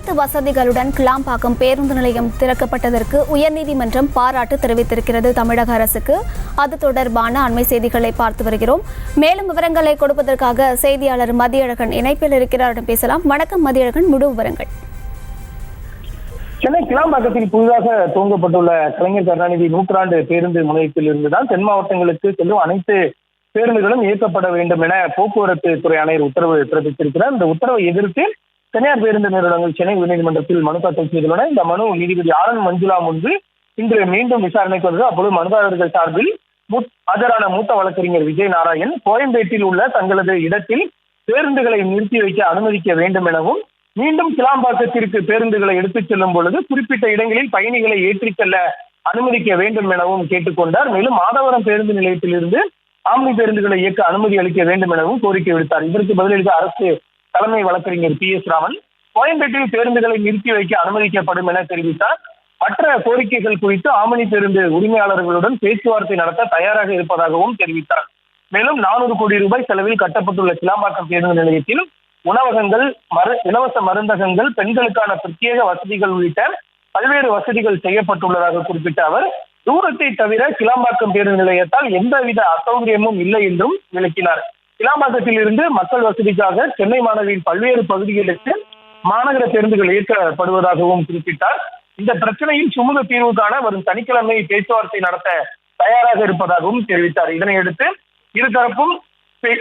அனைத்து வசதிகளுடன் கிளாம்பாக்கம் பேருந்து நிலையம் திறக்கப்பட்டதற்கு உயர்நீதிமன்றம் பாராட்டு தெரிவித்திருக்கிறது தமிழக அரசுக்கு. அது தொடர்பான அண்மை செய்திகளை பார்த்து வருகிறோம். மேலும் விவரங்களை கொடுப்பதற்காக செய்தியாளர் மதியழகன் இணைப்பில் இருக்கிறார். பேசலாம். வணக்கம் மதியழகன், முழு விவரங்கள். சென்னை கிளாம்பாக்கத்தில் புதிதாக துவங்கப்பட்டுள்ள கலைஞர் கருணாநிதி நூற்றாண்டு பேருந்து முனையத்தில் இருந்துதான் தென் மாவட்டங்களுக்கு செல்லும் அனைத்து பேருந்துகளும் இயக்கப்பட வேண்டும் என போக்குவரத்து துறை ஆணையர் உத்தரவு பிறப்பித்திருக்கிறார். இந்த உத்தரவை எதிர்த்து தனியார் பேருந்து நிறுவனங்கள் சென்னை உயர்நீதிமன்றத்தில் மனு தாக்கல் செய்துள்ளன. இந்த மனு நீதிபதி ஆனந்த் மஞ்சுளா முன்பு இன்று மீண்டும் விசாரணைக்கு வந்தது. அப்போது மனுதாரர்கள் சார்பில் ஆஜரான மூத்த வழக்கறிஞர் விஜய் நாராயண் கோயம்பேட்டில் உள்ள தங்களது இடத்தில் பேருந்துகளை நிறுத்தி வைக்க அனுமதிக்க வேண்டும் எனவும், மீண்டும் கிளாம்பாக்கத்திற்கு பேருந்துகளை எடுத்துச் செல்லும் பொழுது குறிப்பிட்ட இடங்களில் பயணிகளை ஏற்றிச் செல்ல அனுமதிக்க வேண்டும் எனவும் கேட்டுக்கொண்டார். மேலும் மாதவரம் பேருந்து நிலையத்திலிருந்து ஆம்னி பேருந்துகளை இயக்க அனுமதி அளிக்க வேண்டும் எனவும் கோரிக்கை விடுத்தார். இதற்கு பதிலளித்த அரசு தலைமை வழக்கறிஞர் PS ராமன் கோயம்பேட்டில் பேருந்துகளை நிறுத்தி வைக்க அனுமதிக்கப்படும் என தெரிவித்தார். மற்ற கோரிக்கைகள் குறித்து ஆம்னி பேருந்து உரிமையாளர்களுடன் பேச்சுவார்த்தை நடத்த தயாராக இருப்பதாகவும் தெரிவித்தார். மேலும் 400 கோடி ரூபாய் செலவில் கட்டப்பட்டுள்ள கிளாம்பாக்கம் பேருந்து நிலையத்தில் உணவகங்கள், இலவச மருந்தகங்கள், பெண்களுக்கான பிரத்யேக வசதிகள் உள்ளிட்ட பல்வேறு வசதிகள் செய்யப்பட்டுள்ளதாக குறிப்பிட்ட அவர், தூரத்தை தவிர கிளாம்பாக்கம் பேருந்து நிலையத்தால் எந்தவித அசௌகரியமும் இல்லை என்றும் விளக்கினார். கிளாம்பாக்கத்தில் இருந்து மக்கள் வசதிக்காக சென்னை மாநகரின் பல்வேறு பகுதிகளுக்கு மாநகர பேருந்துகள் இயக்கப்படுவதாகவும் குறிப்பிட்டார். இந்த பிரச்சனையில் சுமூக தீர்வு காண வரும் சனிக்கிழமை பேச்சுவார்த்தை நடத்த தயாராக இருப்பதாகவும் தெரிவித்தார். இதனையடுத்து இருதரப்பும்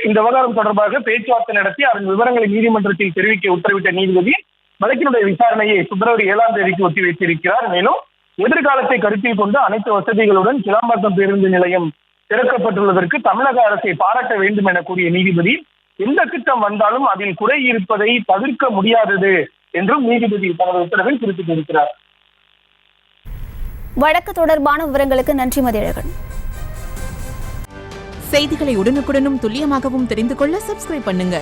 இந்த விவகாரம் தொடர்பாக பேச்சுவார்த்தை நடத்தி அதன் விவரங்களை நீதிமன்றத்தில் தெரிவிக்க உத்தரவிட்ட நீதிபதி வழக்கினுடைய விசாரணையை February 7ஆம் தேதிக்கு ஒத்திவைத்திருக்கிறார். மேலும் எதிர்காலத்தை கருத்தில் கொண்டு அனைத்து வசதிகளுடன் கிளாம்பாக்கம் பேருந்து நிலையம் திறக்கப்பட்டுள்ளதற்கு தமிழக அரசை பாராட்ட வேண்டும் என கூறிய நீதிபதி, எந்த திட்டம் வந்தாலும் அதில் குறை இருப்பதை தவிர்க்க முடியாதது என்றும் நீதிபதி தனது உத்தரவில் குறிப்பிட்டிருக்கிறார். வழக்கு தொடர்பான விவரங்களுக்கு நன்றி மதியழகன். செய்திகளை உடனுக்குடனும் துல்லியமாகவும் தெரிந்து கொள்ள சப்ஸ்கிரைப் பண்ணுங்க.